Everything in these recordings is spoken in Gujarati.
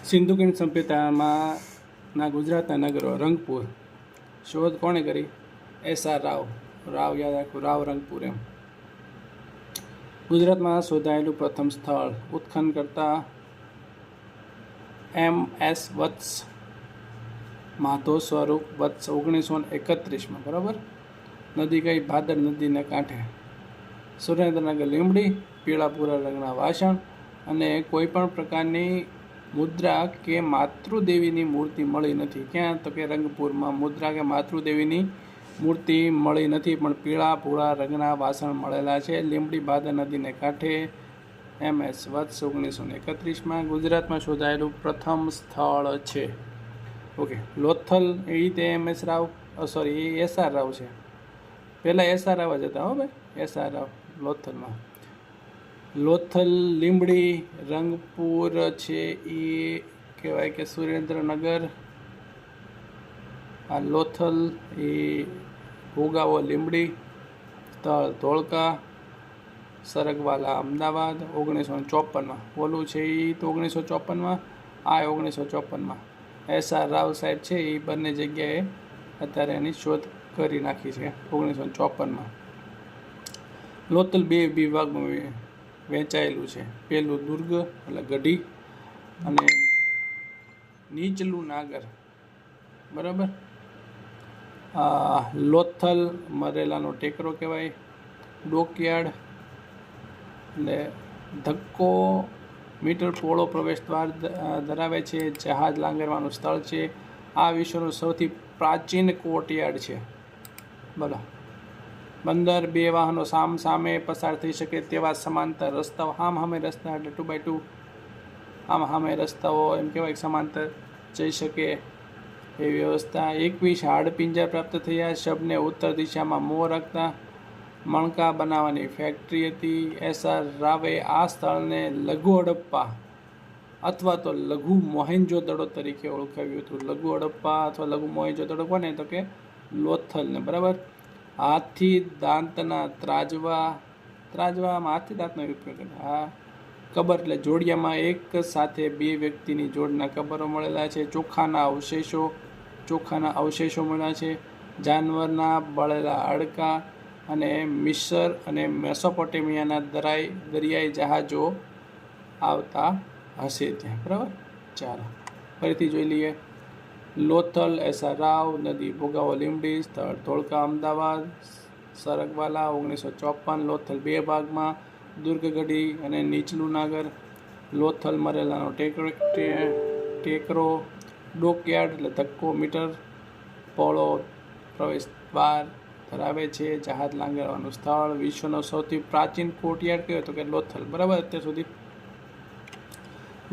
સિંધુ ખીણ સભ્યતામાં ના ગુજરાતના નગરો રંગપુર શોધ કોણે કરી? એસ.આર. રાવ યાદ રાખો, રાવ રંગપુર એમ. ગુજરાતમાં શોધાયેલું પ્રથમ સ્થળ ઉત્ખનનકર્તા M.S. વત્સ, માધવ સ્વરૂપ વત્સ 1931 બરાબર. નદી કઈ? ભાદર નદીના કાંઠે. સુરેન્દ્રનગર લીંબડી, પીળા ભૂરા રંગના વાસણ અને કોઈ પણ પ્રકારની મુદ્રા કે માતૃદેવીની મૂર્તિ મળી નથી. ક્યાં? તો કે રંગપુરમાં મુદ્રા કે માતૃદેવીની મૂર્તિ મળી નથી, પણ પીળા ભૂરા રંગના વાસણ મળેલા છે. લીંબડી ભાદર નદીને કાંઠે. M.S. વત્સ 1931 ગુજરાતમાં શોધાયેલું પ્રથમ સ્થળ છે. ઓકે. લોથલ એ રીતે M.S. રાવ સોરી એ S.R. રાવ છે. પહેલાં S.R. રાવ જ હતા હો ભાઈ, S.R. રાવ લોથલમાં. લોથલ લીંબડી રંગપુર છે એ કહેવાય કે સુરેન્દ્રનગર. આ લોથલ એ ભોગાવો લીંબડી, સ્થળ ધોળકા, સરગવાલા અમદાવાદ 1954. બોલવું છે એ તો 1954, આ 1954. S.R. રાવ સાહેબ છે એ બંને જગ્યાએ અત્યારે એની શોધ કરી નાખી છે 1954. લોથલ 2 વિભાગમાં વહેંચાયેલું છે. પહેલું દુર્ગ એટલે ગઢી અને નીચલું નાગર બરાબર. લોથલ મરેલાનો ટેકરો કહેવાય. ડોકયાર્ડ એટલે ધક્કો મીટર પોળો પ્રવેશ દ્વાર ધરાવે છે. જહાજ લાંગરવાનું સ્થળ છે. આ વિશ્વનું સૌથી પ્રાચીન કોર્ટયાર્ડ છે. બોલો. બંદર 2 વાહનો સામે પસાર થઈ શકે તેવા સમાંતર રસ્તાઓ. સામે રસ્તા એટલે 2x2 સામે રસ્તાઓ એમ કહેવાય સમાંતર જઈ શકે એવી વ્યવસ્થા. 21 હાડપિંજર પ્રાપ્ત થયા. શબને ઉત્તર દિશામાં મોં રાખતા. મણકા બનાવવાની ફેક્ટરી હતી. S.R. રાવે આ સ્થળને લઘુ હડપ્પા અથવા તો લઘુ મોહેન્જો-દડો તરીકે ઓળખાવ્યું હતું. લઘુ હડપ્પા અથવા લઘુ મોહેન્જો-દડો કોને? તો કે લોથલને બરાબર. હાથી દાંતના ત્રાજવામાં હાથી દાંતનો ઉપયોગ કરે. હા. કબર એટલે જોડિયામાં એક સાથે 2 વ્યક્તિની જોડના કબરો મળેલા છે. ચોખાના અવશેષો મળ્યા છે. જાનવરના બળેલા હાડકાં અને મિસર અને મેસોપોટેમિયાના દરિયાઈ જહાજો આવતા હશે ત્યાં બરાબર. ચાલો ફરીથી જોઈ લઈએ. લોથલ S.R. રાવ, નદી ભોગાવો લીંબડી, સ્થળ ધોળકા અમદાવાદ, સરગવાલા 1954. લોથલ 2 ભાગમાં, દુર્ગગઢી અને નીચલું નાગર. લોથલ મરેલાનો ટેકરો. ડોકયાર્ડ એટલે ધક્કો મીટર પોળો પ્રવેશ દ્વાર ધરાવે છે. જહાજ લાંગરવાનું સ્થળ. વિશ્વનો સૌથી પ્રાચીન કોર્ટયાર્ડ કયો? તો કે લોથલ બરાબર. અત્યાર સુધી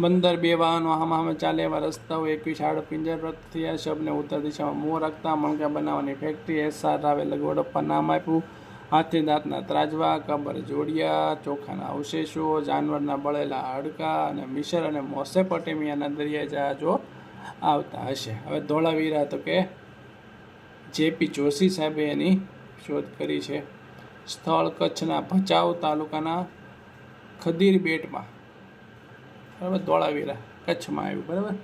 બંદર 2 વાહનો સામે ચાલે એવા રસ્તાઓ. 21 હાડપિંજર પ્રાપ્ત થયા. શબને ઉત્તર દિશામાં મોં રાખતા. મણકા બનાવવાની ફેક્ટરી. S.R. રાવે લઘુ હડપ્પા નામ આપ્યું. હાથી દાંતના ત્રાજવા, કબર જોડિયા, ચોખાના અવશેષો, જાનવરના બળેલા હાડકાં અને મિસર અને મેસોપોટેમિયાના દરિયાઈ જહાજો આવતા હશે. હવે ધોળાવીરા તો કે J.P. જોશી સાહેબે એની શોધ કરી છે. સ્થળ કચ્છના ભચાઉ તાલુકાના ખદીર બેટમાં બરાબર. ધોળાવીરા કચ્છમાં આવ્યું બરાબર.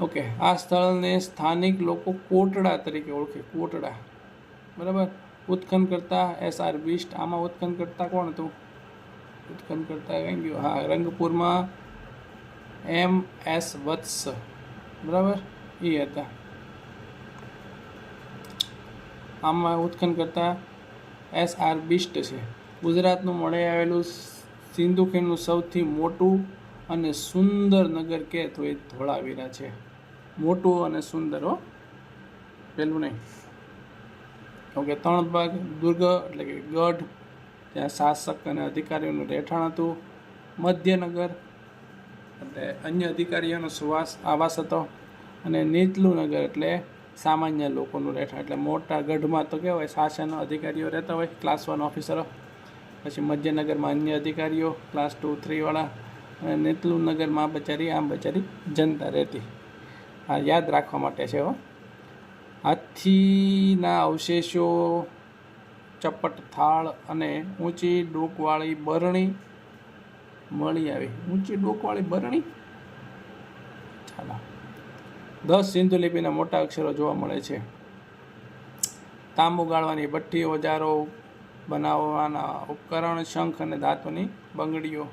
ઓકે. આ સ્થળને સ્થાનિક લોકો કોટડા તરીકે ઓળખે. કોટડા બરાબર. ઉત્ખનનકર્તા S.R. બિષ્ટ. આમાં ઉત્ખનનકર્તા કોણ હતું? ઉત્ખનનકર્તા કઈ ગયું? હા, રંગપુરમાં M.S. વત્સ બરાબર એ હતા. આમાં ઉત્ખનનકર્તા S.R. બિષ્ટ છે. ગુજરાતનું મળી આવેલું સિંધુ ખીણનું સૌથી મોટું અને સુંદર નગર કે તો એ ધોળાવીરા છે. મોટું અને સુંદર હો, પેલું નહીં. ઓકે. 3 ભાગ. દુર્ગ એટલે કે ગઢ, ત્યાં શાસક અને અધિકારીઓનું રહેઠાણ હતું. મધ્યનગર એટલે અન્ય અધિકારીઓનો આવાસ હતો. અને નીચલું નગર એટલે સામાન્ય લોકોનું રહેઠાણ. એટલે મોટા ગઢમાં તો કહેવાય શાસન અધિકારીઓ રહેતા હોય, ક્લાસ 1 ઓફિસરો. પછી મધ્યનગરમાં અન્ય અધિકારીઓ ક્લાસ 2, 3 વાળા. અને નીચલું નગરમાં બચારી જનતા રહેતી. આ યાદ રાખવા માટે છે હો. હાથીના અવશેષો, ચપટ થાળ અને ઊંચી ડોકવાળી બરણી મળી આવી. ઊંચી ડોકવાળી બરણી. ચાલો. 10 સિંધુ લિપિના મોટા અક્ષરો જોવા મળે છે. તાંબુ ગાળવાની ભઠ્ઠી, ઓજારો બનાવવાના ઉપકરણ, શંખ અને ધાતુની બંગડીઓ.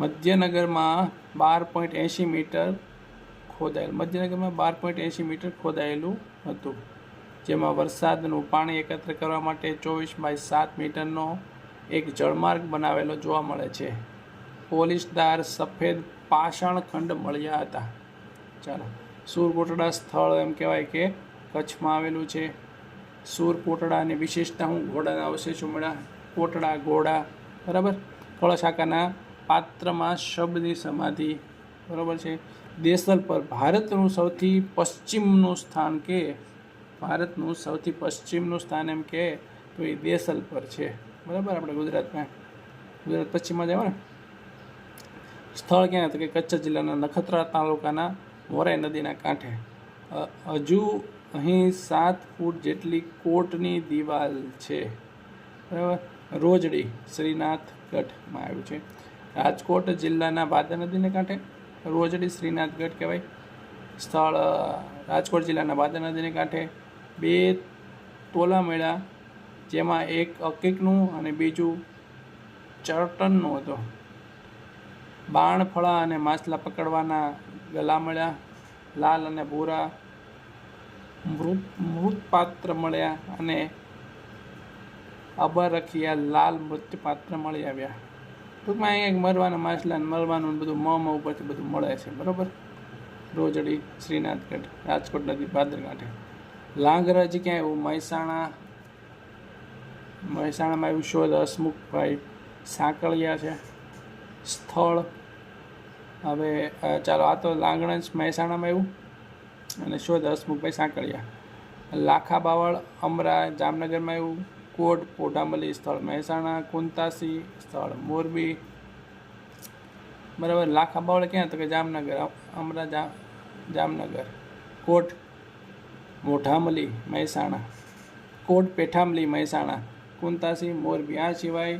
મધ્યનગરમાં 12.80 મીટર ખોદાયેલું. મધ્યનગરમાં 12.80 મીટર ખોદાયેલું હતું, જેમાં વરસાદનું પાણી એકત્ર કરવા માટે 24x7 મીટરનો એક જળમાર્ગ બનાવેલો જોવા મળે છે. પોલિશદાર સફેદ પાષાણ ખંડ મળ્યા હતા. ચાલો. સુરકોટડા સ્થળ એમ કહેવાય કે કચ્છમાં આવેલું છે. સુરકોટડાની વિશેષતા હું ઘોડાના અવશેષો મળ્યા. કોટડા ઘોડા, બરાબર. કળશ આકારના પાત્રમાં શબની સમાધિ, બરાબર છે. દેસલ પર ભારતનું સૌથી પશ્ચિમનું સ્થાન કે ભારતનું સૌથી પશ્ચિમનું સ્થાન એમ કે તો એ દેસલ પર છે, બરાબર. આપણે ગુજરાતમાં ગુજરાત પશ્ચિમમાં જાવ ને. સ્થળ ક્યાં હતું કે કચ્છ જિલ્લાના નખત્રાણા તાલુકાના મોરાઈ નદીના કાંઠે. હજુ અહીં 7 ફૂટ જેટલી કોટની દિવાલ છે, બરાબર. રોજડી શ્રીનાથગઢમાં આવ્યું છે. રાજકોટ જિલ્લાના ભાદર નદીને કાંઠે રોજડી શ્રીનાથગઢ કહેવાય. સ્થળ રાજકોટ જિલ્લાના ભાદર નદીને કાંઠે 2 તોલા મળ્યા, જેમાં એક અકીકનું અને બીજું ચરટનનું હતો. બાણફળા અને માછલા પકડવાના ગલા મળ્યા. લાલ અને ભૂરા મૃતપાત્ર મળ્યા અને અબરખિયા લાલ મૃતપાત્ર મળી આવ્યા. ટૂંકમાં અહીંયા મરવાના માછલા મરવાનું બધું મ ઉપરથી બધું મળે છે, બરાબર. રોજડી શ્રીનાથગઢ રાજકોટ નદી ભાદર કાંઠે. લાંગરજ ક્યાં એવું? મહેસાણામાં આવ્યું. શોધ હસમુખભાઈ સાંકળિયા છે. સ્થળ હવે ચાલો, આ તો લાંગણજ મહેસાણામાં આવ્યું અને શોધ હસમુખભાઈ સાંકળિયા. લાખા બાવળ અમરા જામનગરમાં આવ્યું. કોટ પોઢામલી સ્થળ મહેસાણા. કુંતાસી સ્થળ મોરબી, બરાબર. લાખા બાવળ ક્યાં? તો કે જામનગર. અમરા જામનગર. કોટ મોઢામલી મહેસાણા. કોટ પેઠામલી મહેસાણા. કુંતાસી મોરબી. આ સિવાય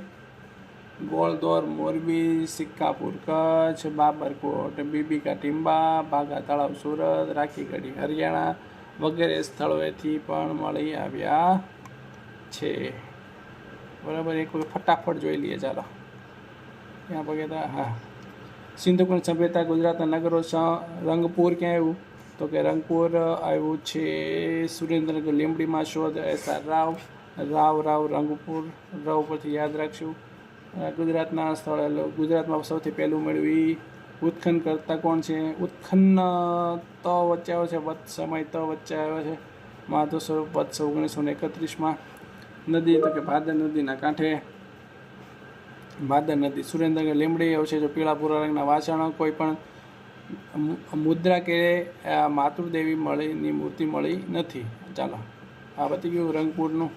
ગોળદોર મોરબી, સિક્કાપુર કચ્છ, બાબરકોટ, બીબીકા ટીંબા, ભાગા તળાવ સુરત, રાખીગઢી હરિયાણા વગેરે સ્થળોએથી પણ મળી આવ્યા છે, બરાબર. એક વખત ફટાફટ જોઈ લઈએ. ચાલો. ત્યાં પગે હા. સિંધુકુંજ સભ્યતા ગુજરાતના નગરો. રંગપુર ક્યાં આવ્યું? તો કે રંગપુર આવ્યું છે સુરેન્દ્રનગર. લીંબડીમાં શોધ SR રાવ રંગપુર. રાવ પરથી યાદ રાખશું. ગુજરાતના સ્થળે ગુજરાતમાં સૌથી પહેલું મળ્યું એ ઉત્ખનન કરતા કોણ છે? ઉત્ખનન તો વચ્ચે આવ્યો છે, વત્સ સમય તો વચ્ચે આવ્યો છે. માધવ સ્વરૂપ વત્સ 1931માં. નદી તો કે ભાદર નદીના કાંઠે. ભાદર નદી. સુરેન્દ્રનગર લીંબડી અવશેષો પીળા ભૂરા રંગના વાસણો. કોઈ પણ મુદ્રા કે માતૃદેવી મળીની મૂર્તિ મળી નથી. ચાલો, આ બધી ગયું રંગપુરનું.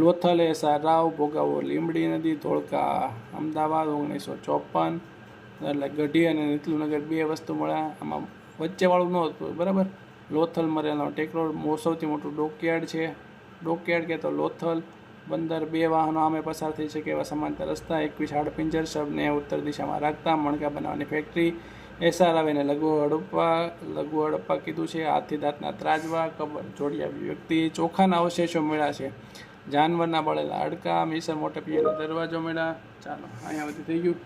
લોથલ SR રાવ ભોગાવો લીંબડી નદી. ધોળકા અમદાવાદ 1954. એટલે ગઢી અને નીતલુનગર 2 વસ્તુ મળ્યા. આમાં વચ્ચેવાળું ન હતું, બરાબર. લોથલ મરેલનો ટેકરો સૌથી મોટું ડોકયાર્ડ છે. ડોકયાર્ડ કે તો લોથલ બંદર. 2 વાહનો આમે પસાર થઈ શકે એવા સમાંતર રસ્તા. 21 હાડપિંજર શબને ઉત્તર દિશામાં રાખતા. મણકા બનાવવાની ફેક્ટરી. SR આવીને લઘુ હડપ્પા કીધું છે. હાથી દાંતના ત્રાજવા. કબર જોડિયા વ્યક્તિ. ચોખાના અવશેષો મળ્યા છે. જાનવરના બળેલા હાડકા. મિસર મોટે પિયાનો દરવાજો મળ્યા. ચાલો, અહીંયા બધું થઈ ગયું.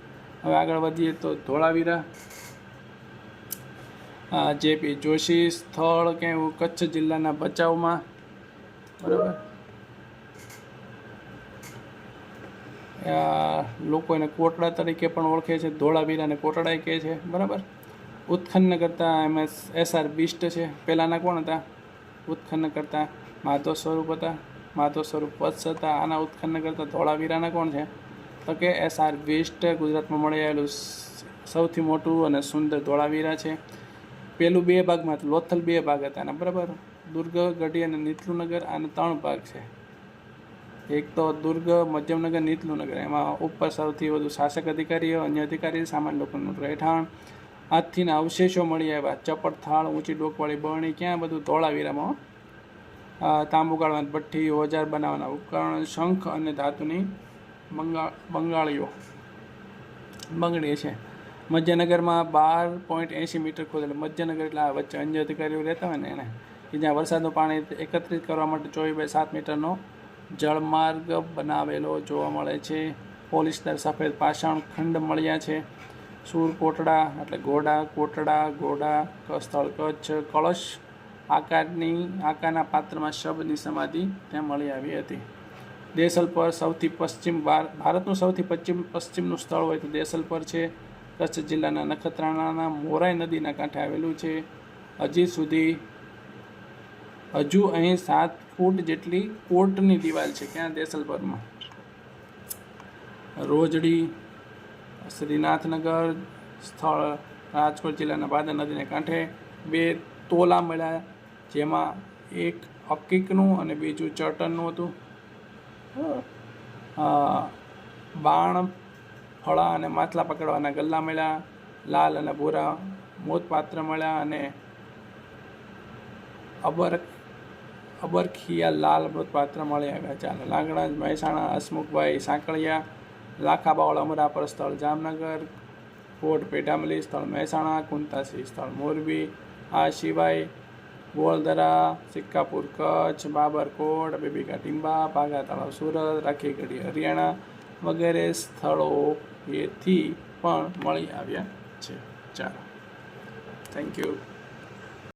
હવે આગળ વધીએ તો ધોળાવીરા. JP જોશી. સ્થળ ક્યાં એવું? કચ્છ જિલ્લાના ભચાઉમાં, બરાબર. લોકો એને કોટડા તરીકે પણ ઓળખે છે. ધોળાવીરાને કોટડાય કહે છે, બરાબર. ઉત્ખનન કરતા MS SR બિસ્ટ છે. પહેલાંના કોણ હતા ઉત્ખનન કરતા? માધવ સ્વરૂપ હતા. માધવ સ્વરૂપ વત્સ હતા. આના ઉત્ખનન કરતા ધોળાવીરાના કોણ છે? તો કે SR બિસ્ટ. ગુજરાતમાં મળી આવેલું સૌથી મોટું અને સુંદર ધોળાવીરા છે. પેલું 2 ભાગમાં હતું. લોથલ 2 ભાગ હતા એના, બરાબર. દુર્ગ, ગઢી અને નીતલુનગર. આના 3 ભાગ છે. એક તો દુર્ગ, મધ્યમનગર, નીતલુનગર. એમાં ઉપર સૌથી વધુ શાસક અધિકારીઓ, અન્ય અધિકારી, સામાન્ય લોકોનું રહેઠાણ. હાથીના અવશેષો મળી આવ્યા. ચપટ થાળ, ઊંચી ડોકવાળી બરણી. ક્યાં? બધું ધોળાવીરામાં. તાંબુ ગાળવાની ભઠ્ઠી, ઓજાર બનાવવાના ઉપકરણ, શંખ અને ધાતુની બંગાળીઓ. બંગડી છે. મધ્યનગરમાં 12.80 મીટર ખોદેલ. મધ્યનગર એટલે આ વચ્ચે અન્ય અધિકારીઓ રહેતા હોય ને એને, કે જ્યાં વરસાદનું પાણી એકત્રિત કરવા માટે 24/7 મીટરનો જળમાર્ગ બનાવેલો જોવા મળે છે. પોલિશદાર સફેદ પાષાણ ખંડ મળ્યા છે. સૂર કોટડા એટલે ઘોડા સ્થળ કચ્છ. કળશ આકારના પાત્રમાં શબની સમાધિ ત્યાં મળી આવી હતી. દેસલપર સૌથી પશ્ચિમ, ભારતનું સૌથી પશ્ચિમનું સ્થળ હોય તો દેસલપર છે. કચ્છ જિલ્લાના નખત્રાણાના મોરાઈ નદીના કાંઠે આવેલું છે. હજુ અહીં 7 ફૂટ જેટલી કોર્ટની દિવાલ છે. ક્યાં? દેસલપરમાં. રોજડી શ્રીનાથનગર સ્થળ રાજકોટ જિલ્લાના ભાદર નદીને કાંઠે 2 તોલા મળ્યા, જેમાં એક હકીકનું અને બીજું ચર્ટનનું હતું. બાણ, ફળા અને માથલા પકડવાના ગલ્લા મળ્યા. લાલ અને ભૂરા મોતપાત્ર મળ્યા અને અબરખિયા લાલ મૃતપાત્ર મળી આવ્યા. ચાલો. લાગણા મહેસાણા હસમુખભાઈ સાંકળિયા. લાખાબાવળ અમરાપર સ્થળ જામનગર. કોટ પેઢામલી સ્થળ મહેસાણા. કુંતાસી સ્થળ મોરબી. આ સિવાય ગોળદરા, સિક્કાપુર કચ્છ, બાબરકોટ, બેબીકા ટીંબા, ભાગા તળાવ સુરત, રાખીગઢી હરિયાણા વગેરે સ્થળોએથી પણ મળી આવ્યા છે. ચાલો, થેન્ક યુ.